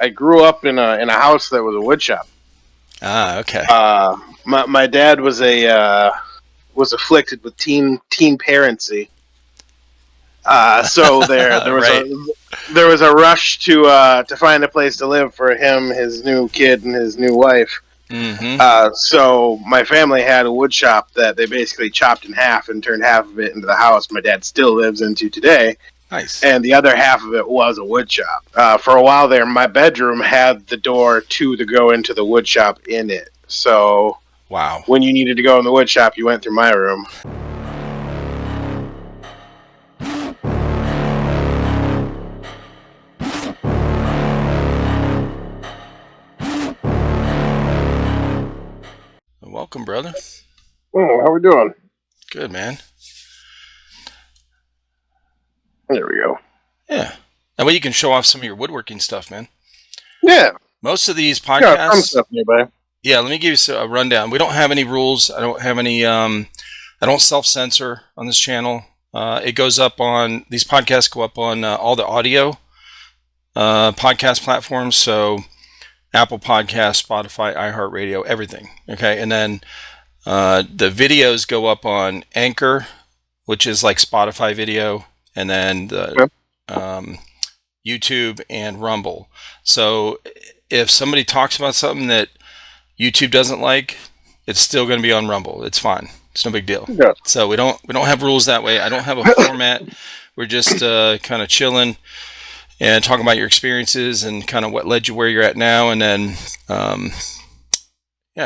I grew up in a house that was a wood shop. Ah, okay. My dad was was afflicted with teen parency. So Right. there was a rush to find a place to live for him, his new kid, and his new wife. Mm-hmm. So my family had a wood shop that they basically chopped in half and turned half of it into the house my dad still lives into today. Nice. And the other half of it was a wood shop. For a while there, my bedroom had the door to go into the wood shop in it. So Wow. when you needed to go in the wood shop, you went through my room. Welcome, brother. Oh, how we doing? Good, man. There we go. Yeah. That way you can show off some of your woodworking stuff, man. Yeah. Most of these Got some podcasts. stuff nearby. Yeah, let me give you a rundown. We don't have any rules. I don't have any. I don't self-censor on this channel. It goes up on these podcasts. Go up on all the audio podcast platforms. So Apple Podcasts, Spotify, iHeartRadio, everything. Okay, and then the videos go up on Anchor, which is like Spotify video, and then the YouTube and Rumble. So if somebody talks about something that YouTube doesn't like, it's still going to be on Rumble. It's fine. It's no big deal. Yeah. So we don't have rules that way. I don't have a format. We're just kind of chilling and talking about your experiences and kind of what led you where you're at now. And then,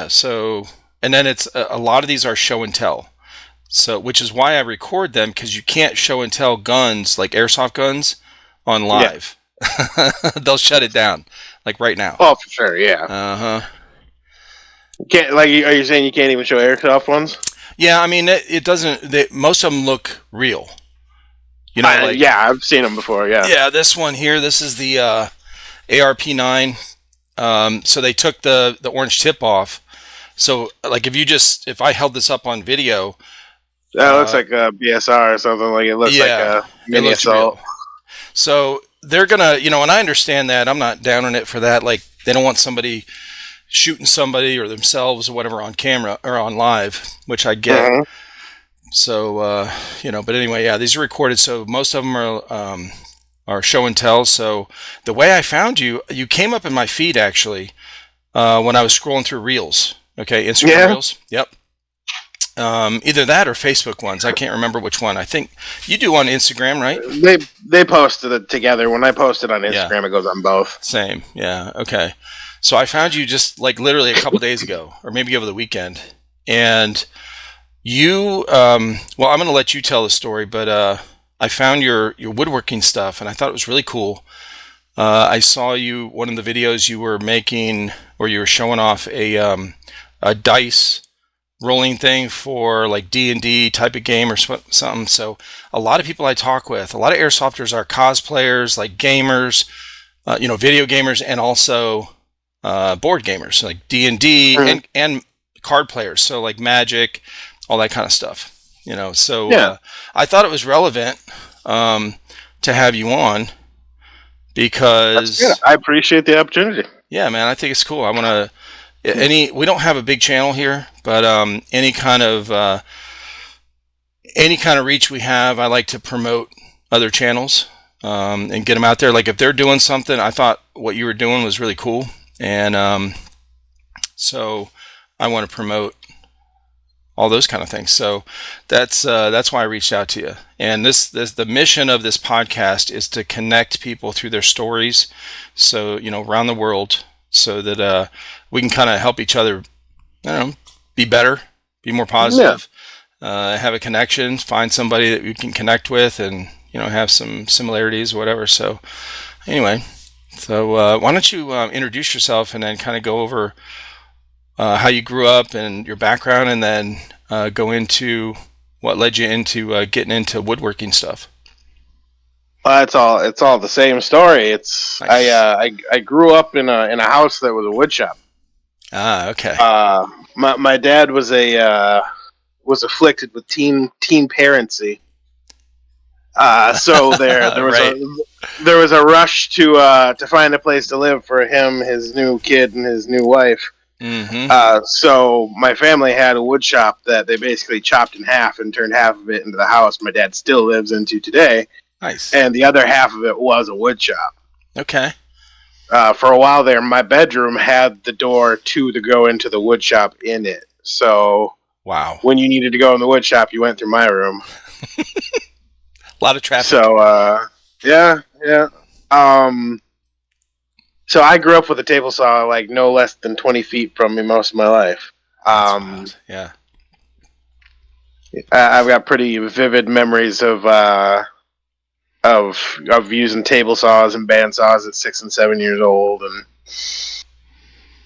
so, and then it's a lot of these are show and tell. So, which is why I record them, because you can't show and tell guns, like airsoft guns, on live. Yeah. They'll shut it down, like right now. Oh, for sure, yeah. Uh-huh. Can't, like, are you saying you can't even show airsoft ones? Yeah, I mean, it doesn't, most of them look real. You know, like, yeah, I've seen them before, yeah. Yeah, this one here, this is the ARP9. So they took the orange tip off. So, like, if I held this up on video. That looks like a BSR or something. Like it looks like a mini assault. Real. So they're gonna, and I understand that. I'm not down on it for that. Like, they don't want somebody shooting somebody or themselves or whatever on camera or on live, which I get. Mm-hmm. So, but anyway, yeah, these are recorded. So most of them are show and tell. So the way I found you came up in my feed actually when I was scrolling through Reels. Okay, Instagram Reels. Yep. Either that or Facebook ones. I can't remember which one. I think you do on Instagram, right? They posted it together. When I post it on Instagram, It goes on both. Same. Yeah. Okay. So I found you just like literally a couple days ago, or maybe over the weekend, and you. I'm going to let you tell the story, but I found your woodworking stuff, and I thought it was really cool. I saw one of the videos you were making, or you were showing off a dice rolling thing for like D&D type of game or something. So a lot of people I talk with, a lot of airsofters are cosplayers, like gamers, video gamers, and also board gamers, like D&D and card players. So like Magic, all that kind of stuff, So I thought it was relevant to have you on because I appreciate the opportunity. Yeah, man, I think it's cool. I want to. We don't have a big channel here, but any kind of reach we have, I like to promote other channels and get them out there. Like if they're doing something, I thought what you were doing was really cool, and so I want to promote all those kind of things. So that's why I reached out to you. And the mission of this podcast is to connect people through their stories, so around the world, so that we can kind of help each other, be better, be more positive, have a connection, find somebody that we can connect with, and have some similarities, whatever. So anyway, why don't you introduce yourself and then kind of go over how you grew up and your background, and then go into what led you into getting into woodworking stuff. It's all the same story. It's nice. I grew up in a house that was a wood shop. Ah, okay. My dad was afflicted with teen parency. So there was Right. a rush to find a place to live for him, his new kid, and his new wife. Mm-hmm. So my family had a wood shop that they basically chopped in half and turned half of it into the house my dad still lives into today, Nice. and the other half of it was a wood shop. Okay. For a while there, my bedroom had the door to the go into the wood shop in it. So Wow. when you needed to go in the wood shop, you went through my room. A lot of traffic. So yeah. So I grew up with a table saw like no less than 20 feet from me most of my life. That's wild. Yeah. I've got pretty vivid memories of using table saws and band saws at 6 and 7 years old, and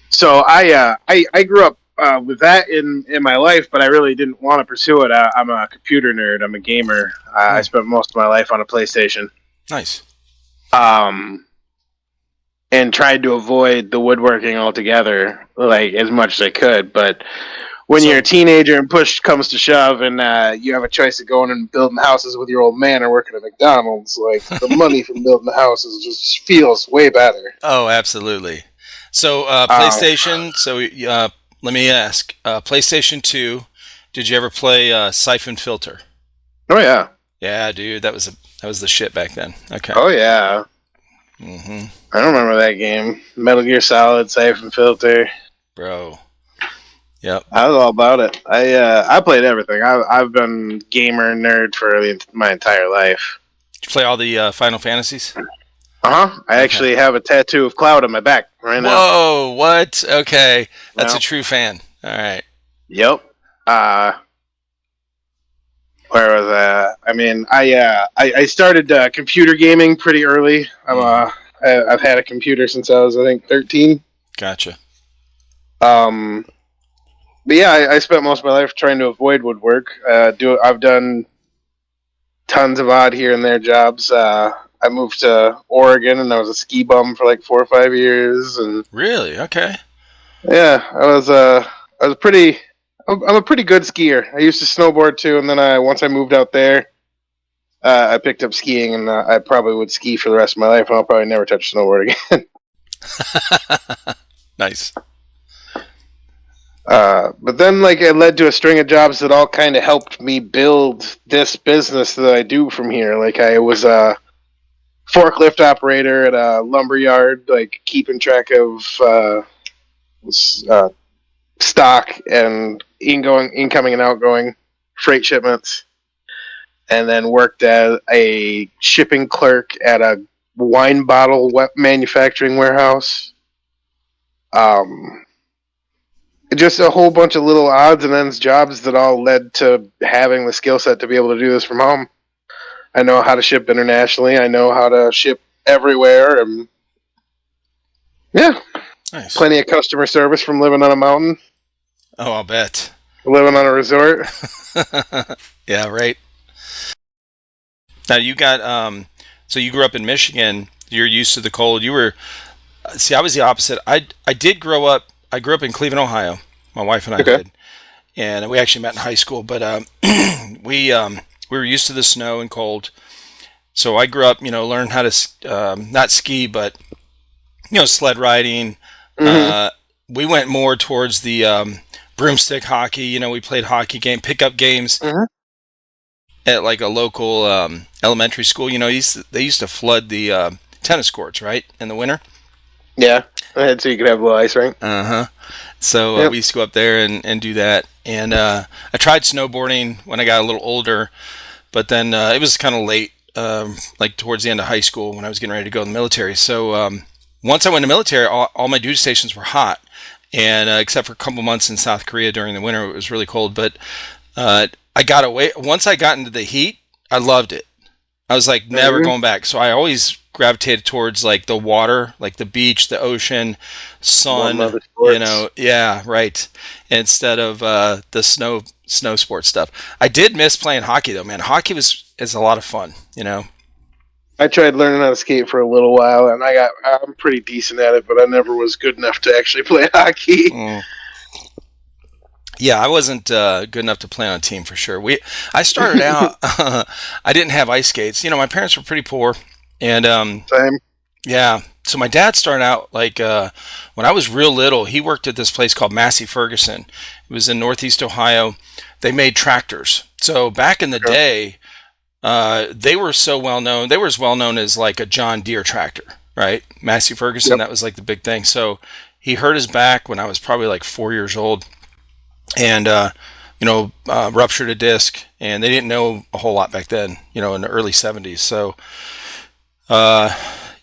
so I grew up with that in my life, but I really didn't want to pursue it. I'm a computer nerd. I'm a gamer. I spent most of my life on a PlayStation. Nice. And tried to avoid the woodworking altogether, like as much as I could. But when you're a teenager and push comes to shove, and you have a choice of going and building houses with your old man or working at McDonald's, like the money from building the houses just feels way better. Oh, absolutely. So PlayStation. So let me ask, PlayStation 2. Did you ever play Siphon Filter? Oh yeah. Yeah, dude, that was the shit back then. Okay. Oh yeah. Mm-hmm. I don't remember that game. Metal Gear Solid, Siphon Filter. Bro. Yep. I was all about it. I played everything. I've been gamer nerd for my entire life. Did you play all the Final Fantasies? I actually have a tattoo of Cloud on my back right now. Whoa! What? Okay, that's a true fan. All right. Yep. Where was that? I mean, I started computer gaming pretty early. I've had a computer since I was, I think, 13. Gotcha. But yeah, I spent most of my life trying to avoid woodwork. I've done tons of odd here and there jobs. I moved to Oregon and I was a ski bum for like 4 or 5 years. And really? Okay. yeah, I'm a pretty good skier. I used to snowboard too, and then once I moved out there, I picked up skiing, and I probably would ski for the rest of my life, and I'll probably never touch a snowboard again. Nice. But then, like, it led to a string of jobs that all kind of helped me build this business that I do from here. Like, I was a forklift operator at a lumber yard, like keeping track of stock and incoming and outgoing freight shipments, and then worked as a shipping clerk at a wine bottle manufacturing warehouse. Just a whole bunch of little odds and ends jobs that all led to having the skill set to be able to do this from home. I know how to ship internationally. I know how to ship everywhere, and yeah, nice. Plenty of customer service from living on a mountain. Oh, I'll bet. Living on a resort. Yeah, right. Now you got so you grew up in Michigan. You're used to the cold. You were I was the opposite. I did grow up. I grew up in Cleveland, Ohio. My wife and I did, and we actually met in high school. But we were used to the snow and cold. So I grew up, learned how to not ski, but sled riding. Mm-hmm. We went more towards the broomstick hockey. We played hockey pickup games at like a local elementary school. They used to flood the tennis courts, right, in the winter. Yeah, so you could have a little ice rink. So we used to go up there and do that. And I tried snowboarding when I got a little older, but then it was kind of late, like towards the end of high school when I was getting ready to go in the military. So once I went in the military, all my duty stations were hot, and except for a couple months in South Korea during the winter, it was really cold. But I got away. Once I got into the heat, I loved it. I was like never going back. So I always gravitated towards like the water, like the beach, the ocean, sun, yeah, right. Instead of the snow sports stuff. I did miss playing hockey though, man. Hockey is a lot of fun, I tried learning how to skate for a little while, and I'm pretty decent at it, but I never was good enough to actually play hockey. Yeah, I wasn't good enough to play on a team for sure. I started out. I didn't have ice skates. You know, my parents were pretty poor, and Same. yeah. So my dad started out like when I was real little. He worked at this place called Massey Ferguson. It was in Northeast Ohio. They made tractors. So back in the Sure. day, they were so well known. They were as well known as like a John Deere tractor, right? Massey Ferguson. Yep. That was like the big thing. So he hurt his back when I was probably like 4 years old, and ruptured a disc. And they didn't know a whole lot back then. You know, in the early '70s. So uh,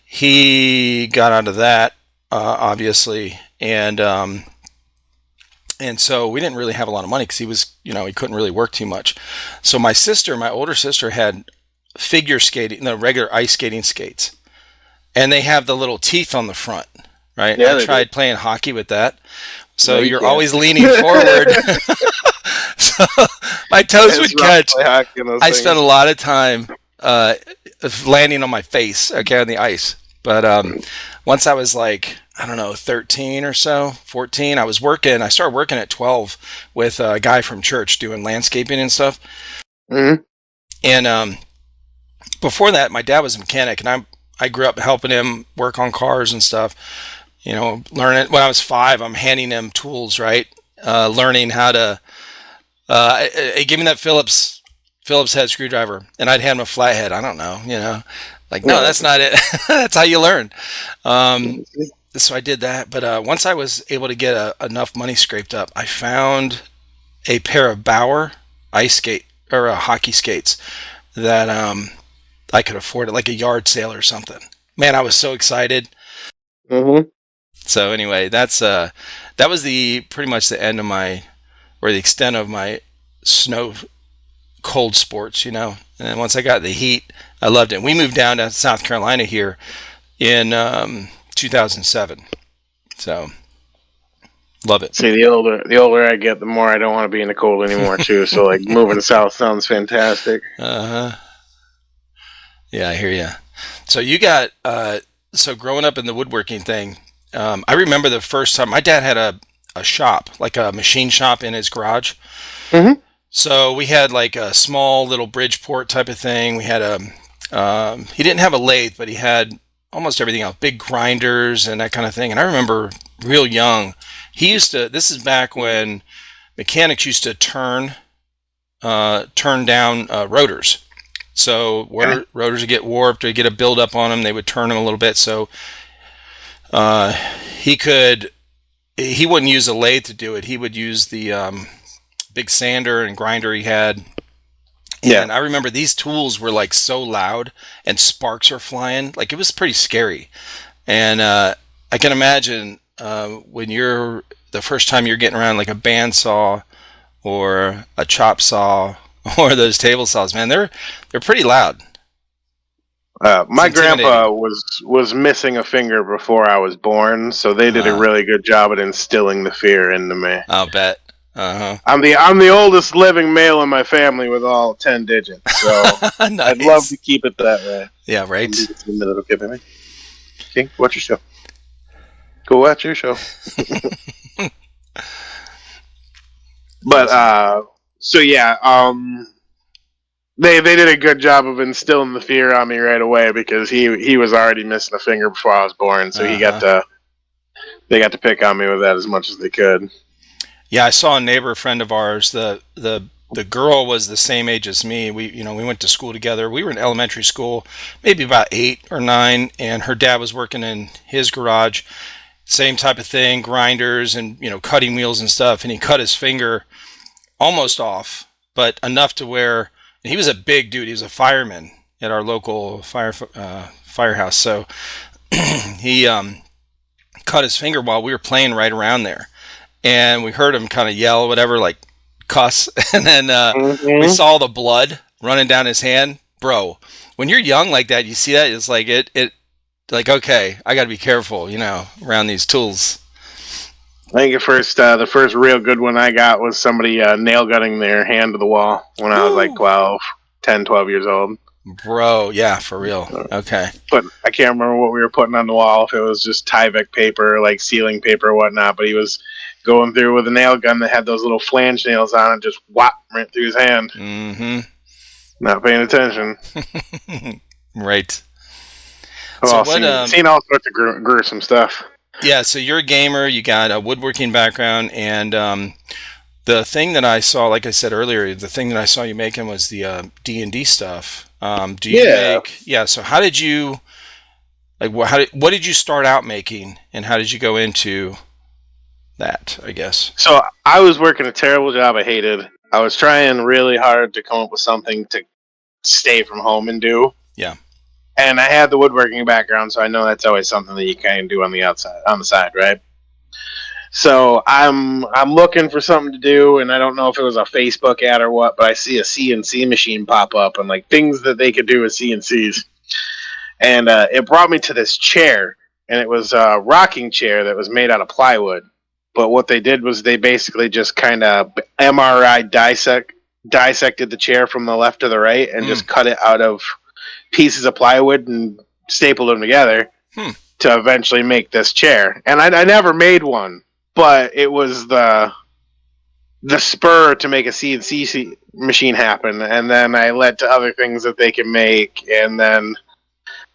he got out of that, obviously, and so we didn't really have a lot of money because he couldn't really work too much. So my older sister, had figure skating, the regular ice skating skates, and they have the little teeth on the front, right? Yeah, I they tried do. playing hockey with that. So No, you you're can't. always leaning forward. So my toes It's would rough to catch. play hockey in those I spent a things. lot of time uh, landing on my face, okay, on the ice. But once I was like, I don't know, 13 or so, 14, I started working at 12 with a guy from church doing landscaping and stuff. Hmm. And before that, my dad was a mechanic, and I grew up helping him work on cars and stuff. You know, learning when I was 5, I'm handing him tools, right? Learning how to. He gave me that Phillips head screwdriver, and I'd hand him a flathead. I don't know, like no, Yeah. that's not it. That's how you learn. Um, so I did that, but once I was able to get enough money scraped up, I found a pair of Bauer ice skate or hockey skates that I could afford it, like a yard sale or something. Man, I was so excited. Hmm. So anyway, that was the pretty much the end of my or the extent of my snow cold sports, And then once I got the heat, I loved it. We moved down to South Carolina here in 2007. So love it. See, the older I get, the more I don't want to be in the cold anymore too. So like moving south sounds fantastic. Uh huh. Yeah, I hear you. So you got so growing up in the woodworking thing. I remember the first time my dad had a shop, like a machine shop in his garage. Hmm. So we had like a small little Bridgeport type of thing. We had he didn't have a lathe, but he had almost everything else, big grinders and that kind of thing. And I remember real young, this is back when mechanics used to turn down rotors. So Okay. rotors would get warped or get a buildup on them. They would turn them a little bit. So uh, he could, he wouldn't use a lathe to do it. He would use the big sander and grinder he had. Yeah. And I remember these tools were like so loud and sparks were flying. Like it was pretty scary. And I can imagine when you're the first time you're getting around like a bandsaw or a chop saw or those table saws, man, they're pretty loud. It's My grandpa intimidating. was missing a finger before I was born, so they did a Uh, really good job at instilling the fear into me. I'll bet. Uh I'm the oldest living male in my family with all 10 digits, so huh. I'd love to Nice. keep it that way. Yeah. Right. Leave it to the middle, okay, baby? Okay, watch your show. Go watch your show. But Awesome. so yeah, they did a good job of instilling the fear on me right away because he was already missing a finger before I was born, so Uh huh. they got to pick on me with that as much as they could. Yeah, I saw a neighbor friend of ours. The girl was the same age as me. We went to school together. We were in elementary school, maybe about 8 or 9, and her dad was working in his garage. Same type of thing, grinders and cutting wheels and stuff. And he cut his finger almost off, but enough to where and he was a big dude. He was a fireman at our local firehouse. So he cut his finger while we were playing right around there, and we heard him kind of yell, whatever, like cuss, and then we Hmm. saw the blood running down his hand, bro. When you're young like that, you see that it's like like okay, I got to be careful, around these tools. I think the first real good one I got was somebody nail gunning their hand to the wall when I was like Woo, 10, 12 years old. bro, yeah, for real. Okay, But I can't remember what we were putting on the wall, if it was just Tyvek paper, like sealing paper or whatnot, but going through with a nail gun that had those little flange nails on it, just whop right through his hand. Mm-hmm. Not paying attention. Right. Well, seen all sorts of gruesome stuff. Yeah, so you're a gamer, you got a woodworking background, and the thing that I saw, like I said earlier, the thing that I saw you making was the D&D stuff. Do you make... Yeah, so how did you... Like, what did you start out making, and how did you go into that, I guess? So I was working a terrible job I hated. I was trying really hard to come up with something to stay from home and do. Yeah. And I had the woodworking background, so I know that's always something that you kind of do on the side, right? So I'm looking for something to do, and I don't know if it was a Facebook ad or what, but I see a CNC machine pop up and like things that they could do with CNCs. And it brought me to this chair, and it was a rocking chair that was made out of plywood. But what they did was they basically just kind of MRI dissected the chair from the left to the right and just cut it out of pieces of plywood and stapled them together to eventually make this chair. And I never made one, but it was the spur to make a CNC machine happen. And then I led to other things that they can make, and then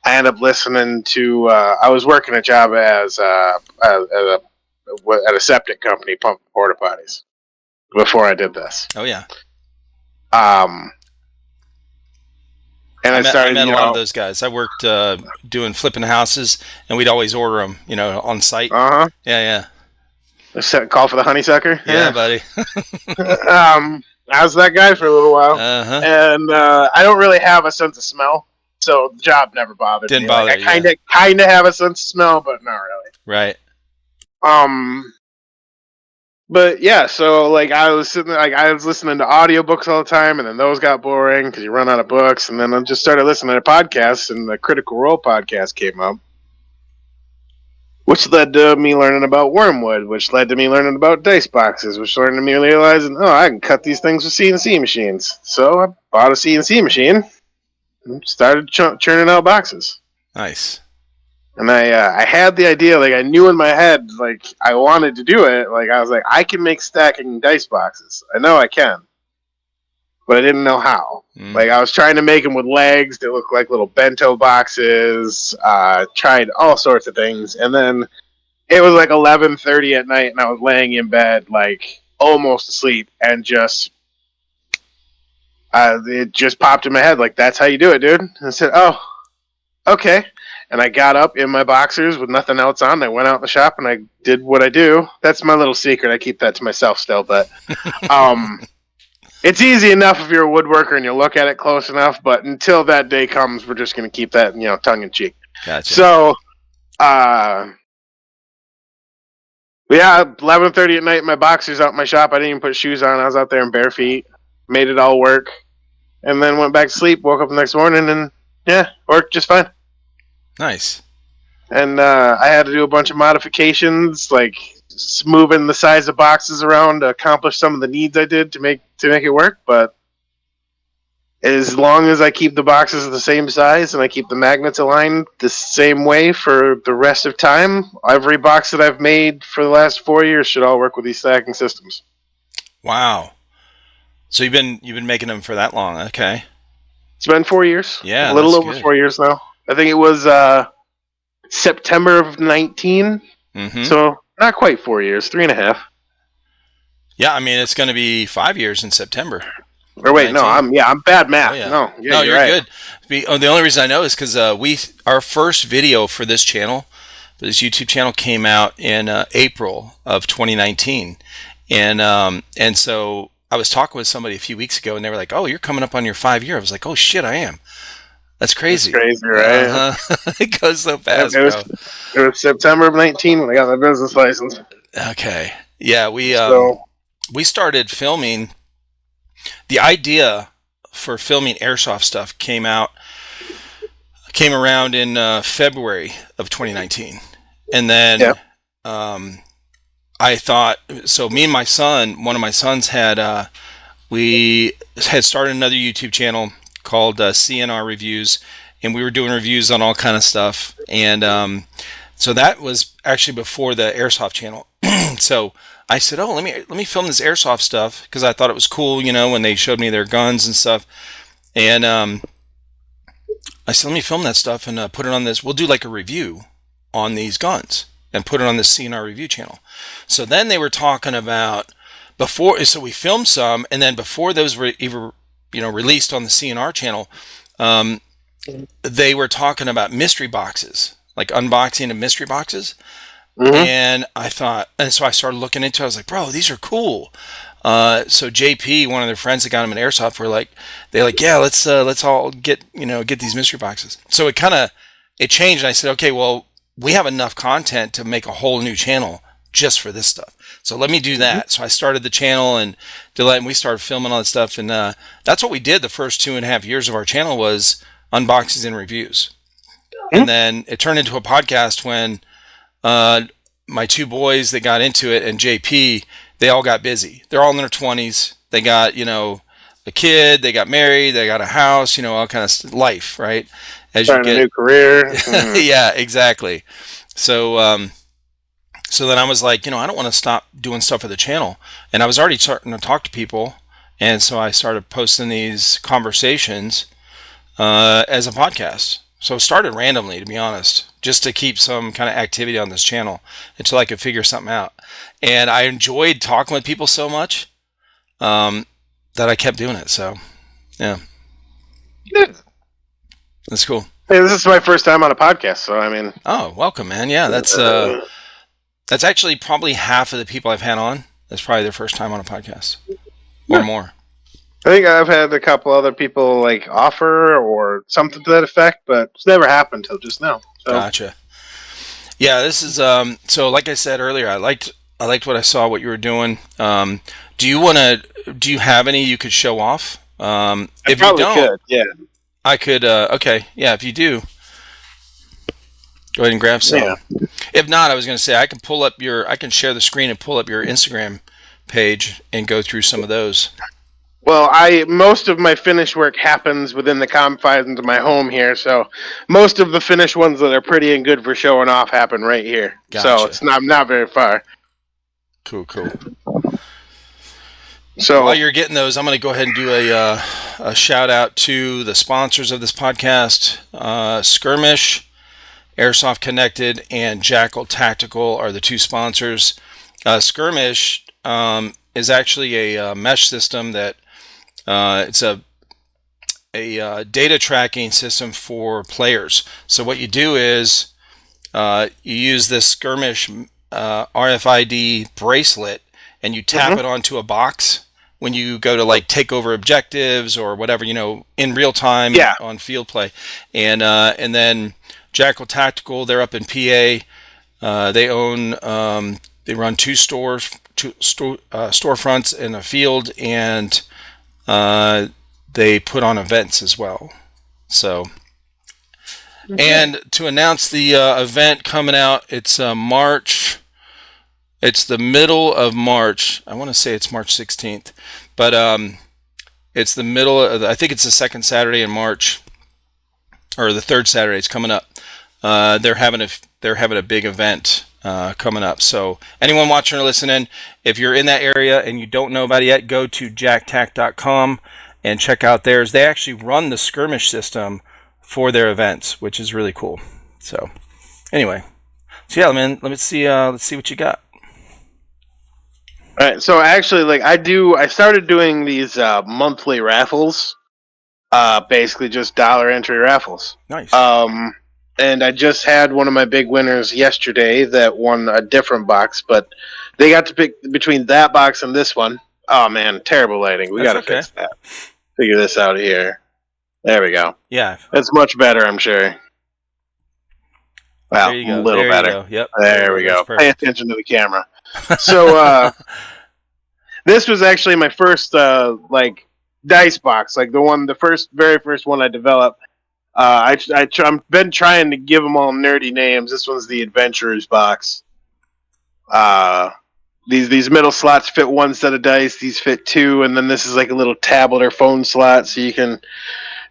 I ended up listening to. I was working a job as at a septic company pumping porta potties before I did this. Oh yeah. And I met a lot of those guys. I worked doing flipping houses, and we'd always order them, on site. Yeah. Call for the honeysucker. Yeah, buddy. I was that guy for a little while, and I don't really have a sense of smell, so the job never bothered me. Didn't bother you. I kind of have a sense of smell, but not really. Right. But yeah, so like I was listening to audiobooks all the time, and then those got boring because you run out of books, and then I just started listening to podcasts, and the Critical Role podcast came up, which led to me learning about wormwood, which led to me learning about dice boxes, which led to me realizing, I can cut these things with CNC machines. So I bought a CNC machine and started churning out boxes. Nice. And I had the idea, like I knew in my head, like I wanted to do it. Like I was like, I can make stacking dice boxes. I know I can, but I didn't know how. Like I was trying to make them with legs that look like little bento boxes. Tried all sorts of things, and then it was like 11:30 at night, and I was laying in bed, like almost asleep, and it just popped in my head, like that's how you do it, dude. And I said, oh, okay. And I got up in my boxers with nothing else on. I went out in the shop and I did what I do. That's my little secret. I keep that to myself still, but it's easy enough if you're a woodworker and you look at it close enough. But until that day comes, we're just going to keep that, tongue in cheek. Gotcha. So, yeah, 11:30 at night, my boxers out in my shop. I didn't even put shoes on. I was out there in bare feet. Made it all work, and then went back to sleep. Woke up the next morning and worked just fine. Nice. And I had to do a bunch of modifications, like moving the size of boxes around to accomplish some of the needs I did to make it work. But as long as I keep the boxes the same size and I keep the magnets aligned the same way for the rest of time, every box that I've made for the last 4 years should all work with these stacking systems. Wow. So you've been making them for that long? Okay. It's been 4 years. Yeah, a little over good. 4 years now. I think it was September of 19. So not quite 4 years, 3.5. Yeah, I mean it's going to be 5 years in September. Or wait, 19. No, I'm bad math. Oh, yeah. No, you're right. Good. The only reason I know is because our first video for this channel, for this YouTube channel, came out in April of 2019, and so I was talking with somebody a few weeks ago, and they were like, "Oh, you're coming up on your 5 year." I was like, "Oh shit, I am." That's crazy. It's crazy, right? It goes so fast, it was September of 19 when I got my business license. Okay. Yeah, we started filming. The idea for filming airsoft stuff came around in February of 2019. And then I thought, so me and my son, one of my sons we had started another YouTube channel called CNR Reviews, and we were doing reviews on all kind of stuff. And so that was actually before the Airsoft channel So I said, "Oh, let me film this airsoft stuff," because I thought it was cool, when they showed me their guns and stuff. And I said, "Let me film that stuff and put it on this. We'll do like a review on these guns and put it on the CNR review channel." So then they were talking about before. So we filmed some, and then before those were even released on the CNR channel, they were talking about mystery boxes, like unboxing of mystery boxes. Mm-hmm. And I thought, and so I started looking into it. I was like, bro, these are cool. So JP, one of their friends that got him an airsoft, yeah, let's all get these mystery boxes. So it changed. And I said, okay, well, we have enough content to make a whole new channel just for this stuff. So let me do that. Mm-hmm. So I started the channel and we started filming all that stuff. And that's what we did the first 2.5 years of our channel was unboxings and reviews. Mm-hmm. And then it turned into a podcast when my two boys that got into it and JP, they all got busy. They're all in their 20s. They got, a kid, they got married, they got a house, all kind of life, right? As starting a new career. Mm-hmm. Yeah, exactly. So, so then I was like, I don't want to stop doing stuff for the channel. And I was already starting to talk to people. And so I started posting these conversations as a podcast. So it started randomly, to be honest, just to keep some kind of activity on this channel until I could figure something out. And I enjoyed talking with people so much that I kept doing it. So, yeah. That's cool. Hey, this is my first time on a podcast, so I mean. Oh, welcome, man. Yeah, that's actually probably half of the people I've had on. That's probably their first time on a podcast or more. I think I've had a couple other people offer or something to that effect, but it's never happened till just now. So. Gotcha. Yeah, this is so like I said earlier, I liked what I saw, what you were doing. Do you have any you could show off? If you don't, could, yeah. I could okay, yeah, if you do, go ahead and grab some. Yeah. If not, I was going to say I can share the screen and pull up your Instagram page and go through some of those. Well, most of my finished work happens within the confines of my home here, so most of the finished ones that are pretty and good for showing off happen right here. Gotcha. So it's not very far. Cool. So while you're getting those, I'm going to go ahead and do a shout out to the sponsors of this podcast. Skirmish, Airsoft Connected, and Jackal Tactical are the two sponsors. Skirmish is actually a mesh system that it's a data tracking system for players. So what you do is you use this Skirmish RFID bracelet and you tap it onto a box when you go to take over objectives or whatever, in real time on field play. And then Jackal Tactical, they're up in PA. They own they run two storefronts in a field, and they put on events as well. So, and to announce the event coming out, it's March. It's the middle of March. I want to say it's March 16th, but it's the middle of. I think it's the second Saturday in March, or the third Saturday. It's coming up. They're having a big event coming up. So anyone watching or listening, if you're in that area and you don't know about it yet, go to jacktac.com and check out theirs. They actually run the Skirmish system for their events, which is really cool. So anyway, so yeah, man, let's see what you got. All right, so actually, I started doing these monthly raffles, basically just dollar entry raffles. Nice. And I just had one of my big winners yesterday that won a different box, but they got to pick between that box and this one. Oh man, terrible lighting. We got to fix that. Figure this out here. There we go. Yeah, that's much better, I'm sure. Well, a little better. Yep. There we go. Pay attention to the camera. So this was actually my first dice box, the very first one I developed. I've been trying to give them all nerdy names. This one's the Adventurer's box. These middle slots fit one set of dice. These fit two, and then this is like a little tablet or phone slot, so you can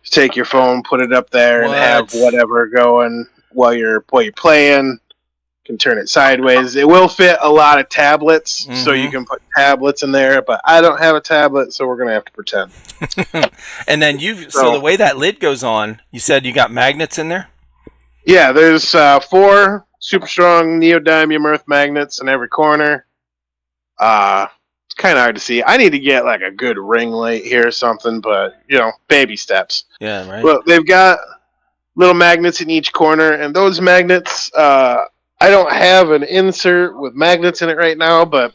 take your phone, put it up there, and have whatever going while you're playing. can turn it sideways. It will fit a lot of tablets, so you can put tablets in there. But I don't have a tablet, so we're gonna have to pretend. And then so the way that lid goes on, you said you got magnets in there? Yeah, there's 4 super strong neodymium earth magnets in every corner. It's kind of hard to see. I need to get like a good ring light here or something, but baby steps. Yeah, right. Well, they've got little magnets in each corner, and those magnets, I don't have an insert with magnets in it right now, but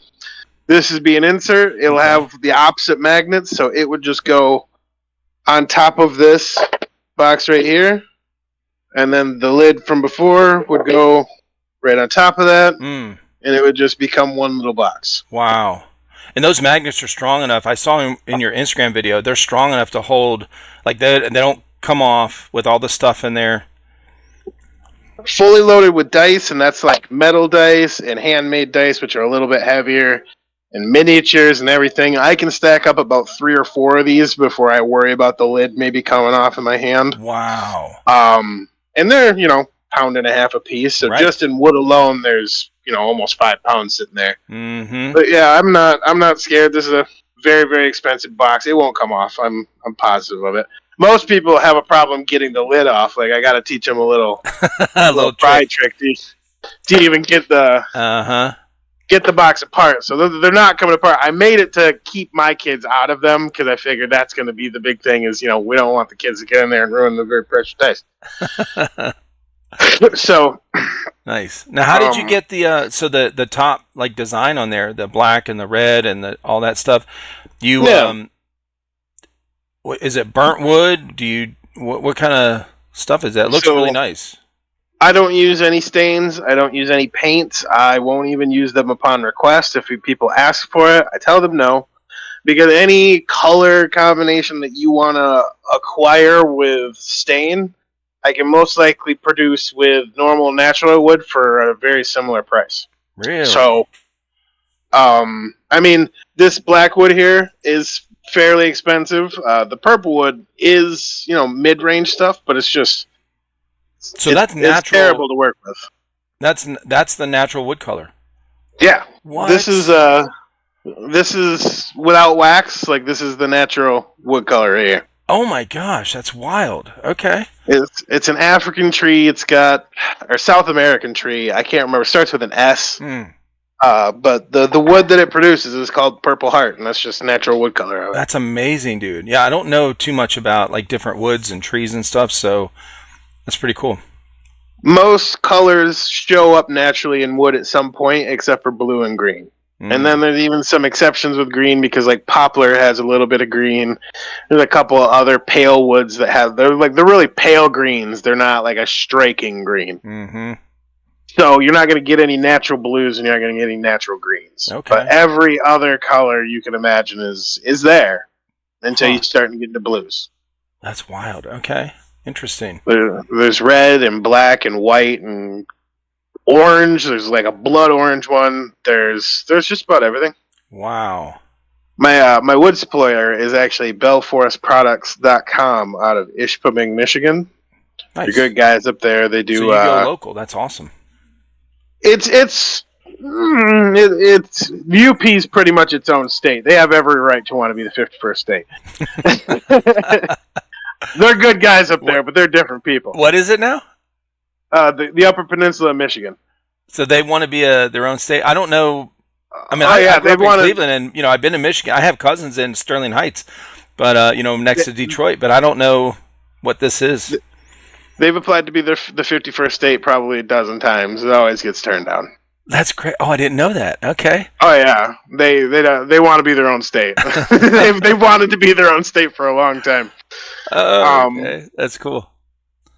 this is being insert. It'll have the opposite magnets, so it would just go on top of this box right here, and then the lid from before would go right on top of that, and it would just become one little box. Wow. And those magnets are strong enough. I saw them in your Instagram video. They're strong enough to hold, like they don't come off with all the stuff in there. Fully loaded with dice, and that's like metal dice and handmade dice, which are a little bit heavier, and miniatures and everything. I can stack up about 3 or 4 of these before I worry about the lid maybe coming off in my hand. Wow. And they're, pound and a half a piece. So just in wood alone, there's, almost 5 pounds sitting there. But yeah, I'm not scared. This is a very, very expensive box. It won't come off. I'm positive of it. Most people have a problem getting the lid off. Like I got to teach them a little pry trick to even get the get the box apart. So they're not coming apart. I made it to keep my kids out of them because I figured that's going to be the big thing. Is we don't want the kids to get in there and ruin the very precious dice. So nice. Now, how did you get the top like design on there, the black and the red and all that stuff? Is it burnt wood? What kind of stuff is that? It looks really nice. I don't use any stains. I don't use any paints. I won't even use them upon request. If people ask for it, I tell them no. Because any color combination that you want to acquire with stain, I can most likely produce with normal natural wood for a very similar price. Really? So, this black wood here is fairly expensive. The purple wood is, mid-range stuff, but it's just that's natural. It's terrible to work with. That's the natural wood color. Yeah. What? This is without wax. Like this is the natural wood color right here. Oh my gosh, that's wild. Okay. It's an African tree. It's got or South American tree. I can't remember. It starts with an S. But the wood that it produces is called Purple Heart, and that's just natural wood color. That's amazing, dude. Yeah, I don't know too much about like different woods and trees and stuff, so that's pretty cool. Most colors show up naturally in wood at some point, except for blue and green. And then there's even some exceptions with green because like poplar has a little bit of green. There's a couple of other pale woods that they're really pale greens. They're not like a striking green. So you're not going to get any natural blues and you're not going to get any natural greens. Okay. But every other color you can imagine is there until you start to get into blues. That's wild. Okay. Interesting. There's red and black and white and orange. There's like a blood orange one. There's just about everything. Wow. My wood supplier is actually bellforestproducts.com out of Ishpeming, Michigan. Nice. They're good guys up there. They do. So you go local. That's awesome. It's UP's pretty much its own state. They have every right to want to be the 51st state. They're good guys up there, but they're different people. What is it now? The Upper Peninsula of Michigan. So they want to be their own state. I don't know. I mean, I grew up in Cleveland, and I've been to Michigan. I have cousins in Sterling Heights, but next to Detroit. But I don't know what this is. They've applied to be the 51st state probably a dozen times. It always gets turned down. That's great. Oh, I didn't know that. Okay. Oh yeah, they want to be their own state. They've wanted to be their own state for a long time. Oh, okay. That's cool.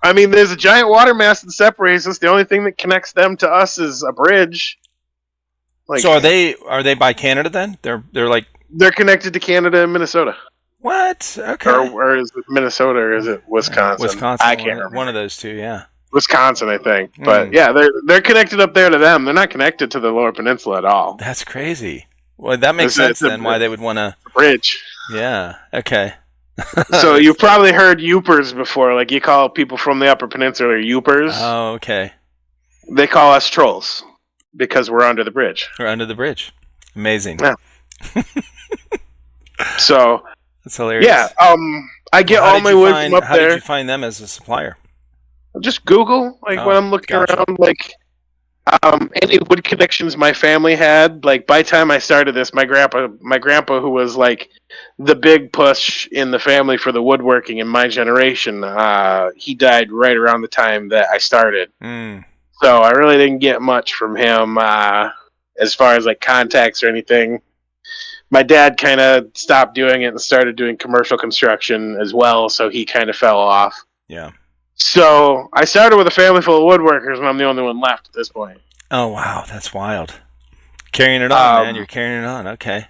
I mean, there's a giant water mass that separates us. The only thing that connects them to us is a bridge. So are they by Canada then? They're connected to Canada and Minnesota. What? Okay. Or is it Minnesota or is it Wisconsin? Wisconsin. I can't remember. One of those two, yeah. Wisconsin, I think. But yeah, they're connected up there to them. They're not connected to the Lower Peninsula at all. That's crazy. Well, that makes sense then why they would want to... Bridge. Yeah, okay. So you've probably heard Yoopers before. Like you call people from the Upper Peninsula Yoopers. Oh, okay. They call us trolls because we're under the bridge. We're under the bridge. Amazing. Yeah. So That's hilarious. yeah, I get all my wood from up How there. did you find them as a supplier? Just Google, like when I'm looking around, like any wood connections my family had. Like by the time I started this, my grandpa, who was like the big push in the family for the woodworking in my generation, he died right around the time that I started. So I really didn't get much from him as far as like contacts or anything. My dad kind of stopped doing it and started doing commercial construction as well, so he kind of fell off. Yeah. So I started with a family full of woodworkers, and I'm the only one left at this point. Oh wow, that's wild. Carrying it on, man. You're carrying it on. Okay.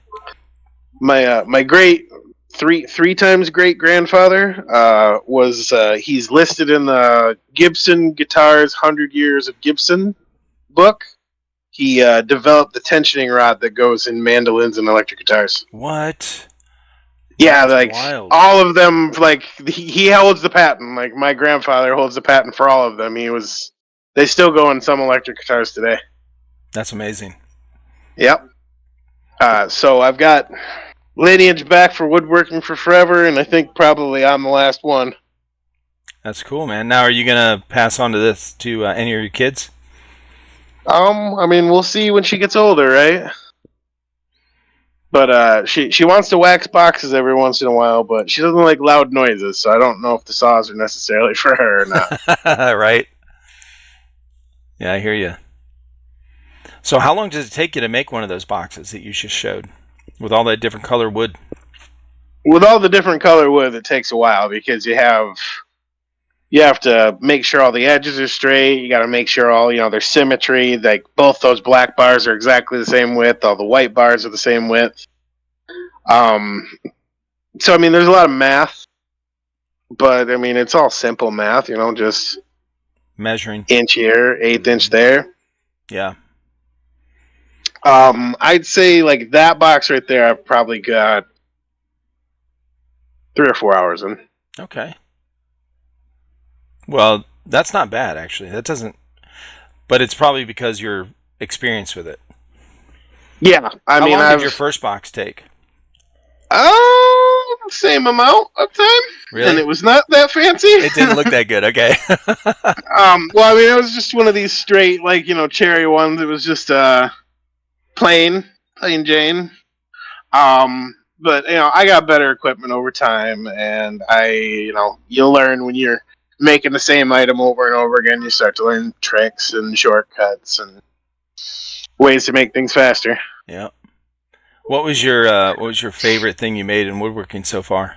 My great three times great grandfather was he's listed in the Gibson Guitars 100 Years of Gibson book. He developed the tensioning rod that goes in mandolins and electric guitars. What? Yeah, that's like wild. All of them. Like he holds the patent. Like my grandfather holds the patent for all of them. They still go in some electric guitars today. That's amazing. Yep. So I've got lineage back for woodworking for forever, and I think probably I'm the last one. That's cool, man. Now, are you gonna pass on to this to any of your kids? I mean, we'll see when she gets older, right? But she wants to wax boxes every once in a while, but she doesn't like loud noises, so I don't know if the saws are necessarily for her or not. Right? Yeah, I hear you. So how long does it take you to make one of those boxes that you just showed with all that different color wood? With all the different color wood, it takes a while because you have to make sure all the edges are straight. You got to make sure all, there's symmetry. Like both those black bars are exactly the same width. All the white bars are the same width. So I mean, there's a lot of math, but I mean, it's all simple math. Just measuring inch here, eighth inch there. Yeah. I'd say like that box right there, I've probably got 3 or 4 hours in. Okay. Well, that's not bad, actually. That doesn't... But it's probably because you're experienced with it. Yeah. How long did your first box take? Same amount of time. Really? And it was not that fancy. It didn't look that good, okay. Well, I mean, it was just one of these straight, like, cherry ones. It was just plain Jane. But, I got better equipment over time, and you learn when you're making the same item over and over again. You start to learn tricks and shortcuts and ways to make things faster. Yeah. What was your favorite thing you made in woodworking so far?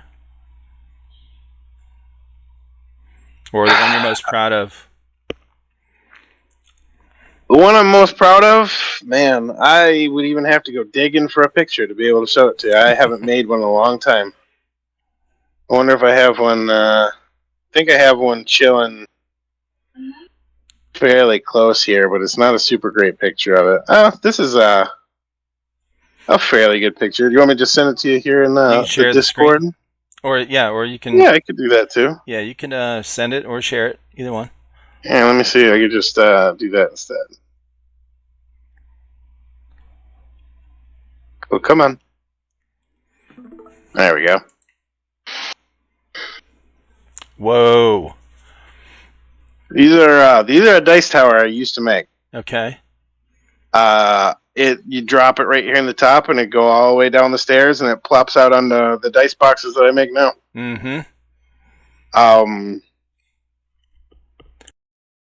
Or the one you're most proud of? The one I'm most proud of, man, I would even have to go digging for a picture to be able to show it to you. I haven't made one in a long time. I wonder if I have one. I think I have one chilling fairly close here, but it's not a super great picture of it. This is a fairly good picture. Do you want me to just send it to you here in the Discord? Or you can... Yeah, I could do that too. Yeah, you can send it or share it. Either one. Yeah, let me see. I could just do that instead. Oh, come on. There we go. Whoa. These are a dice tower I used to make. Okay. You drop it right here in the top, and it go all the way down the stairs, and it plops out on the dice boxes that I make now. Mm-hmm.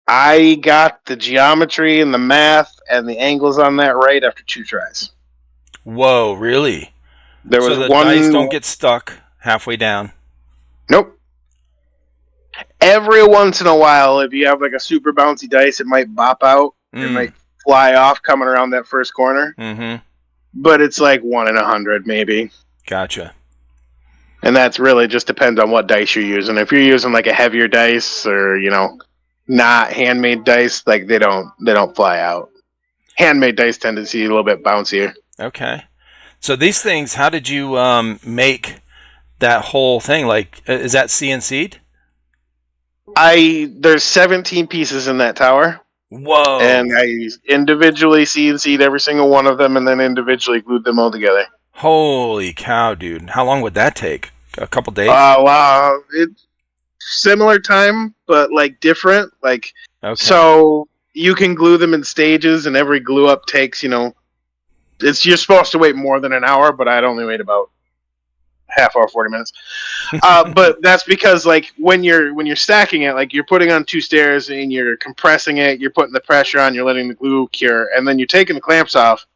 I got the geometry and the math and the angles on that right after 2 tries. Whoa, really? So the dice don't get stuck halfway down? Nope. Every once in a while, if you have like a super bouncy dice, it might bop out. It might fly off coming around that first corner. Mm-hmm. But it's like 1 in 100 maybe. Gotcha. And that's really just depends on what dice you're using. If you're using like a heavier dice or, not handmade dice, like they don't fly out. Handmade dice tend to see a little bit bouncier. Okay. So these things, how did you make that whole thing? Like, is that CNC'd? There's 17 pieces in that tower. Whoa. And I individually CNC'd every single one of them and then individually glued them all together. Holy cow, dude. How long would that take? A couple days? Wow. It's similar time, but like different. Like, Okay. so you can glue them in stages and every glue up takes, you're supposed to wait more than an hour, but I'd only wait about half hour, 40 minutes. But that's because like when you're stacking it, like you're putting on two stairs and you're compressing it, you're putting the pressure on, you're letting the glue cure, and then you're taking the clamps off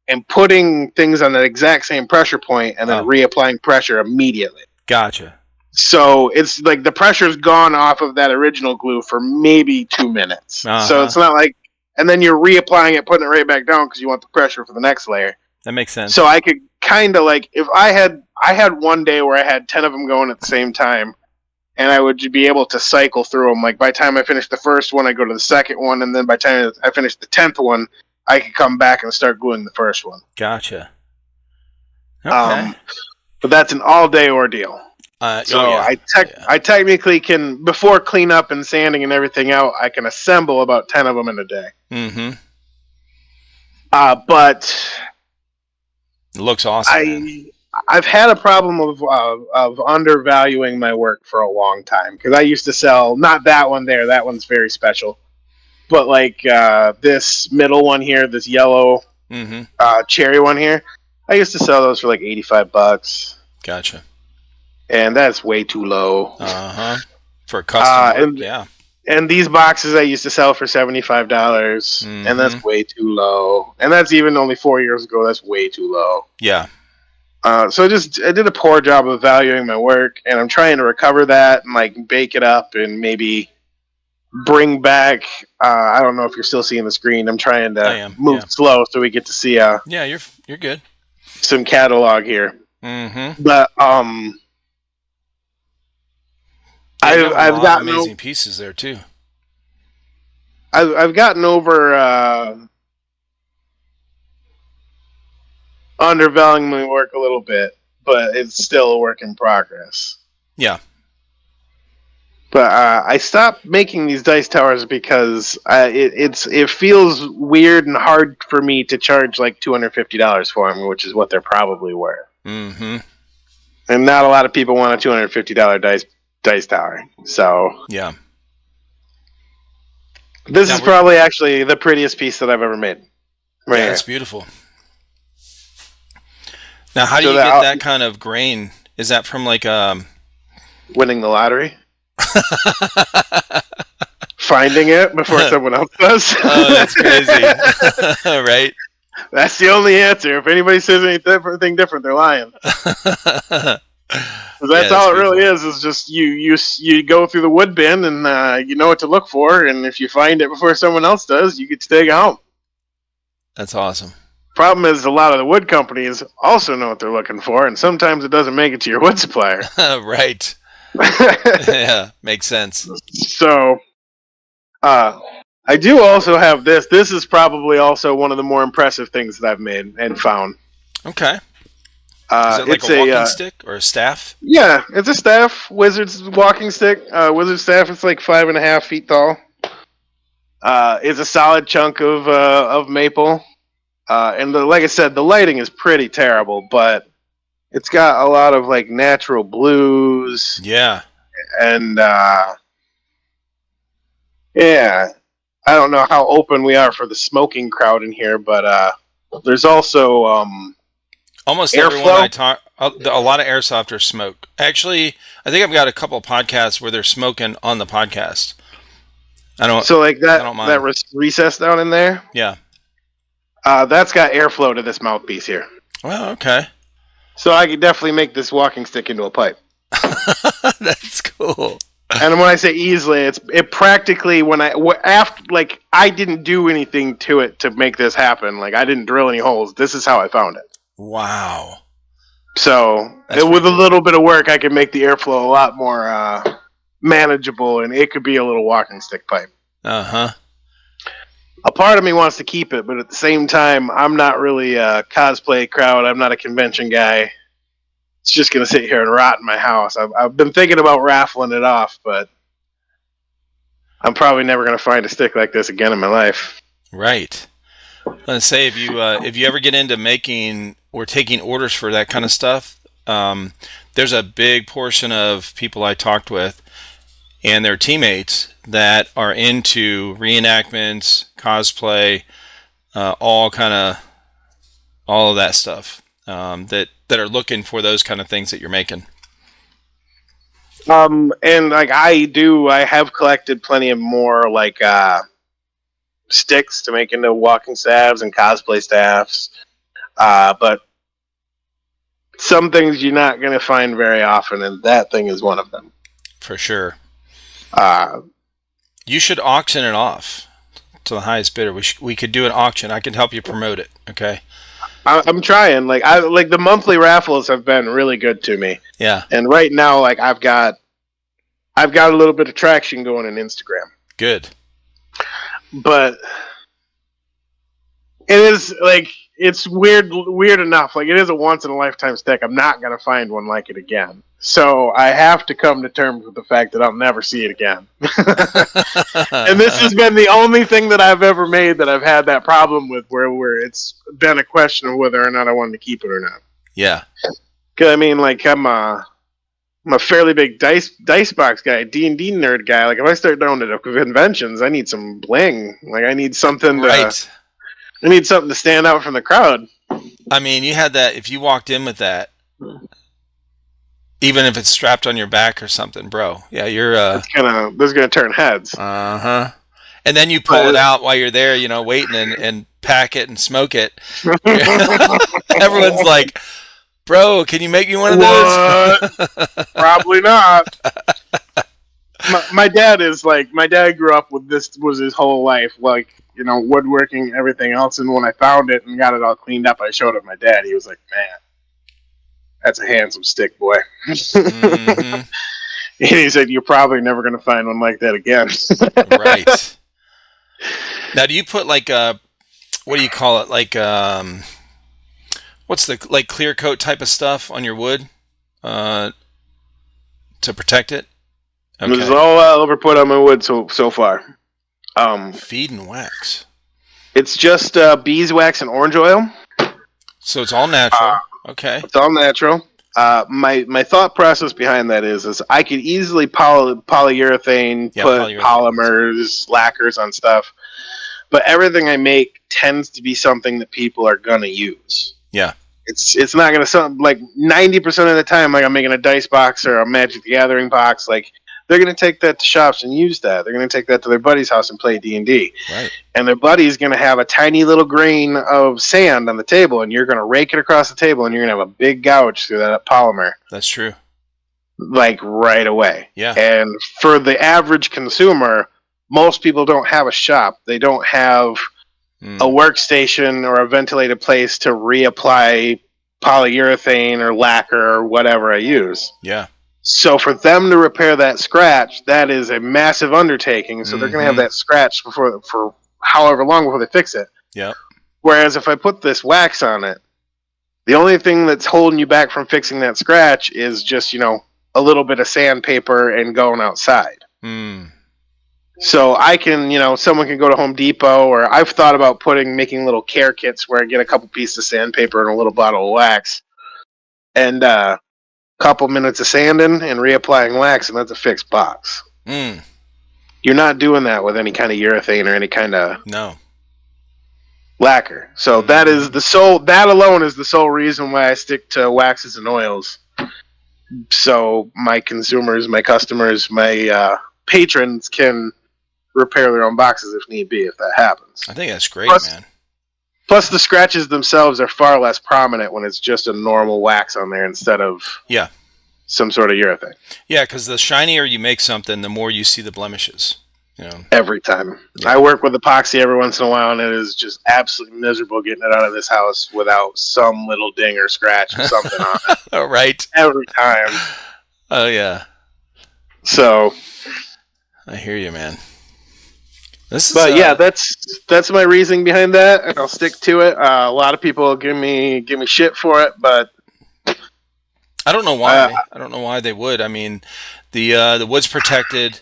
and putting things on that exact same pressure point and then reapplying pressure immediately. Gotcha. So it's like the pressure's gone off of that original glue for maybe 2 minutes. So it's not like, and then you're reapplying it, putting it right back down because you want the pressure for the next layer. That makes sense. So I could kind of like, if I had one day where I had 10 of them going at the same time, and I would be able to cycle through them. Like by the time I finish the first one, I go to the second one, and then by the time I finish the 10th one, I could come back and start gluing the first one. Gotcha. Okay. But that's an all-day ordeal. I technically can, before cleanup and sanding and everything out, I can assemble about 10 of them in a day. Mm-hmm. But it looks awesome. I've had a problem of undervaluing my work for a long time because I used to sell, not that one there, that one's very special, but like this middle one here, this yellow cherry one here, I used to sell those for like $85. Gotcha. And that's way too low. For a custom work, yeah. And these boxes I used to sell for $75, and that's way too low. And that's even only 4 years ago. That's way too low. Yeah. So I did a poor job of valuing my work, and I'm trying to recover that and like bake it up and maybe bring back. I don't know if you're still seeing the screen. I'm trying to move slow so we get to see. Yeah, you're good. Some catalog here. But I've gotten amazing pieces there too. I've gotten over undervaluing my work a little bit, but it's still a work in progress. Yeah. But I stopped making these dice towers because it feels weird and hard for me to charge like $250 for them, which is what they're probably worth. And not a lot of people want a $250 dice tower. So yeah, this is probably actually the prettiest piece that I've ever made. Yeah, it's beautiful. Now, how do you get that kind of grain? Is that from like winning the lottery? Finding it before someone else does? Oh, that's crazy. Right? That's the only answer. If anybody says anything different, they're lying. That's all it really is just you go through the wood bin and you know what to look for, and if you find it before someone else does, you get to take it home. That's awesome. Problem is, a lot of the wood companies also know what they're looking for, and sometimes it doesn't make it to your wood supplier. Right. Yeah, makes sense. So, I do also have this. This is probably also one of the more impressive things that I've made and found. Okay. Is it like a walking stick or a staff? Yeah, it's a staff. Wizard's walking stick. Wizard staff. It's like 5.5 feet tall. It's a solid chunk of maple. And like I said, the lighting is pretty terrible, but it's got a lot of like natural blues. Yeah. And yeah, I don't know how open we are for the smoking crowd in here, but there's also almost everyone I talk, a lot of airsofters smoke. Actually, I think I've got a couple of podcasts where they're smoking on the podcast. So like that recess down in there. Yeah. That's got airflow to this mouthpiece here. Well, okay. So I could definitely make this walking stick into a pipe. That's cool. And when I say easily, it practically I didn't do anything to it to make this happen. Like I didn't drill any holes. This is how I found it. Wow. So with a little bit of work, I could make the airflow a lot more manageable, and it could be a little walking stick pipe. A part of me wants to keep it, but at the same time, I'm not really a cosplay crowd. I'm not a convention guy. It's just going to sit here and rot in my house. I've been thinking about raffling it off, but I'm probably never going to find a stick like this again in my life. Right. Let's say if you ever get into making or taking orders for that kind of stuff, there's a big portion of people I talked with and their teammates that are into reenactments, cosplay, all of that stuff, that are looking for those kind of things that you're making. And like I have collected plenty of more like sticks to make into walking staffs and cosplay staffs. But some things you're not going to find very often, and that thing is one of them. For sure. Uh, You should auction it off to the highest bidder. We could do an auction. I can help you promote it. Okay. I'm trying. Like the monthly raffles have been really good to me. Yeah. And right now, like I've got a little bit of traction going in Instagram. Good. But it is like it's weird enough. Like it is a once in a lifetime stick. I'm not gonna find one like it again. So I have to come to terms with the fact that I'll never see it again. And this has been the only thing that I've ever made that I've had that problem with, where it's been a question of whether or not I wanted to keep it or not. Yeah. Because I mean, like I'm a fairly big dice box guy, D&D nerd guy. Like if I start going to conventions, I need some bling. Like I need something to stand out from the crowd. I mean, you had that. If you walked in with that, even if it's strapped on your back or something, bro. Yeah, you're. This is gonna turn heads. And then you pull it out while you're there, waiting and pack it and smoke it. Everyone's like, "Bro, can you make me one of those?" Probably not. My dad grew up with this. Was his whole life like woodworking, everything else. And when I found it and got it all cleaned up, I showed it to my dad. He was like, "Man, that's a handsome stick, boy." Mm-hmm. And he said, "You're probably never going to find one like that again." Right. Now, do you put like what do you call it? Like what's the clear coat type of stuff on your wood to protect it? Okay. This is all I'll ever put on my wood so far. Feed and wax. It's just beeswax and orange oil. So it's all natural. Okay. It's all natural. My thought process behind that is I could easily polyurethane, put polymers, lacquers on stuff, but everything I make tends to be something that people are gonna use. Yeah. It's not gonna sound like 90% of the time, like I'm making a dice box or a Magic the Gathering box, like they're gonna take that to shops and use that. They're gonna take that to their buddy's house and play D&D. Right. And their buddy's gonna have a tiny little grain of sand on the table, and you're gonna rake it across the table, and you're gonna have a big gouge through that polymer. That's true. Like right away. Yeah. And for the average consumer, most people don't have a shop. They don't have a workstation or a ventilated place to reapply polyurethane or lacquer or whatever I use. Yeah. So for them to repair that scratch, that is a massive undertaking. So they're going to have that scratch for however long before they fix it. Yeah. Whereas if I put this wax on it, the only thing that's holding you back from fixing that scratch is just, a little bit of sandpaper and going outside. So I can, someone can go to Home Depot, or I've thought about making little care kits where I get a couple pieces of sandpaper and a little bottle of wax, and couple minutes of sanding and reapplying wax, and that's a fixed box. You're not doing that with any kind of urethane or any kind of lacquer. So that alone is the sole reason why I stick to waxes and oils. So my consumers, my customers, my patrons can repair their own boxes if need be, if that happens. I think that's great, man. Plus, the scratches themselves are far less prominent when it's just a normal wax on there instead of some sort of urethane. Yeah, because the shinier you make something, the more you see the blemishes. Every time. Yeah. I work with epoxy every once in a while, and it is just absolutely miserable getting it out of this house without some little ding or scratch or something on it. All right. Every time. Oh, yeah. So. I hear you, man. Yeah, that's my reasoning behind that, and I'll stick to it. A lot of people give me shit for it, but I don't know why. I don't know why they would. I mean, the wood's protected.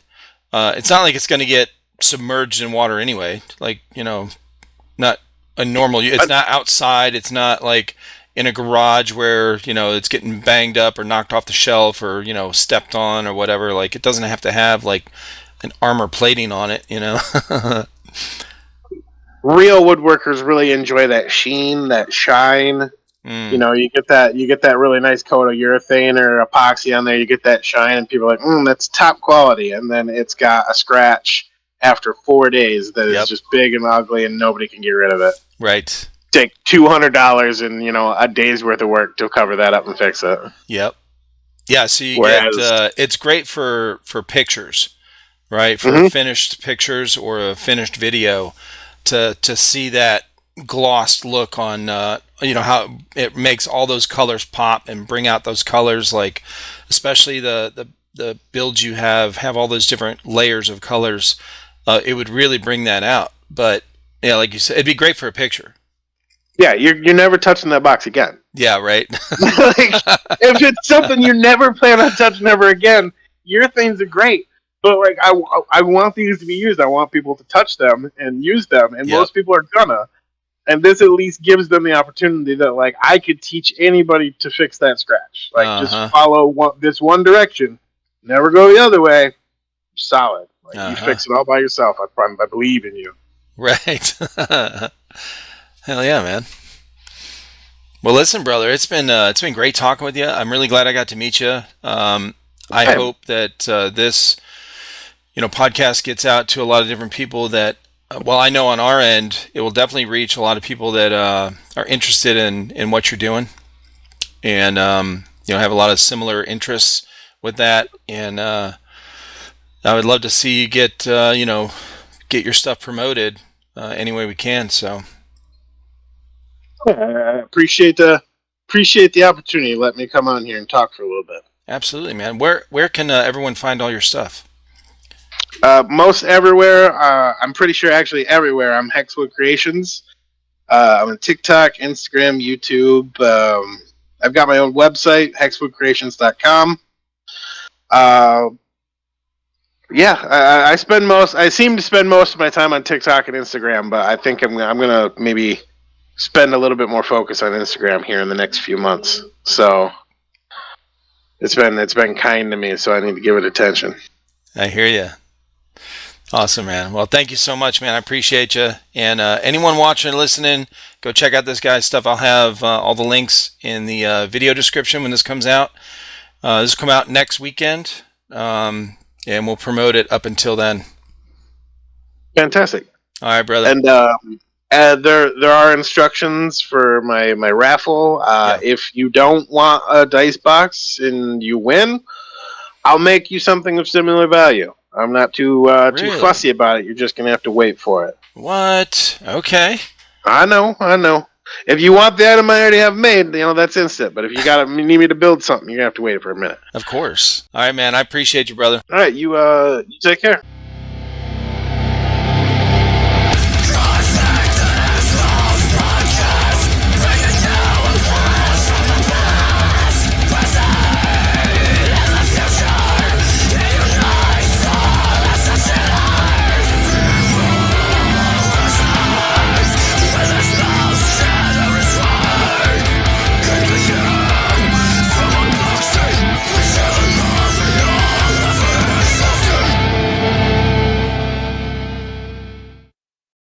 It's not like it's going to get submerged in water anyway. Like, not a normal. It's not outside. It's not like in a garage where it's getting banged up or knocked off the shelf or stepped on or whatever. Like, it doesn't have to have like an armor plating on it. Real woodworkers really enjoy that sheen, that shine. You get that really nice coat of urethane or epoxy on there. You get that shine, and people are like, that's top quality. And then it's got a scratch after 4 days that is just big and ugly, and nobody can get rid of it. Right. Take $200 and a day's worth of work to cover that up and fix it. Yep. Yeah. So you get it's great for pictures, right? For finished pictures or a finished video, to see that glossed look on how it makes all those colors pop and bring out those colors, like especially the builds you have all those different layers of colors. It would really bring that out. But yeah, like you said, it'd be great for a picture. Yeah, you're never touching that box again. Yeah, right. Like, if it's something you never plan on touching ever again, your things are great. But like, I want these to be used. I want people to touch them and use them, and most people are gonna. And this at least gives them the opportunity that, like, I could teach anybody to fix that scratch. Like, just follow this one direction, never go the other way. Solid. Like, you fix it all by yourself. I believe in you. Right. Hell yeah, man. Well, listen, brother, it's been great talking with you. I'm really glad I got to meet you. I hope that this podcast gets out to a lot of different people that. Well, I know on our end, it will definitely reach a lot of people that are interested in what you're doing, and have a lot of similar interests with that. And I would love to see you get your stuff promoted any way we can. So, appreciate the opportunity. Let me come on here and talk for a little bit. Absolutely, man. Where can everyone find all your stuff? Most everywhere. I'm pretty sure actually everywhere. I'm Hexwood Creations. I'm on TikTok, Instagram, YouTube. I've got my own website, hexwoodcreations.com. I seem to spend most of my time on TikTok and Instagram, but I think I'm gonna maybe spend a little bit more focus on Instagram here in the next few months. So it's been kind to me, so I need to give it attention. I hear you. Awesome, man. Well, thank you so much, man. I appreciate you. And anyone watching and listening, go check out this guy's stuff. I'll have all the links in the video description when this comes out. This will come out next weekend, and we'll promote it up until then. Fantastic. All right, brother. And there are instructions for my raffle. If you don't want a dice box and you win, I'll make you something of similar value. I'm not too fussy about it. You're just gonna have to wait for it. What? Okay. I know. If you want the item I already have made, that's instant. But if you need me to build something, you're gonna have to wait for a minute. Of course. All right, man. I appreciate you, brother. All right, you take care.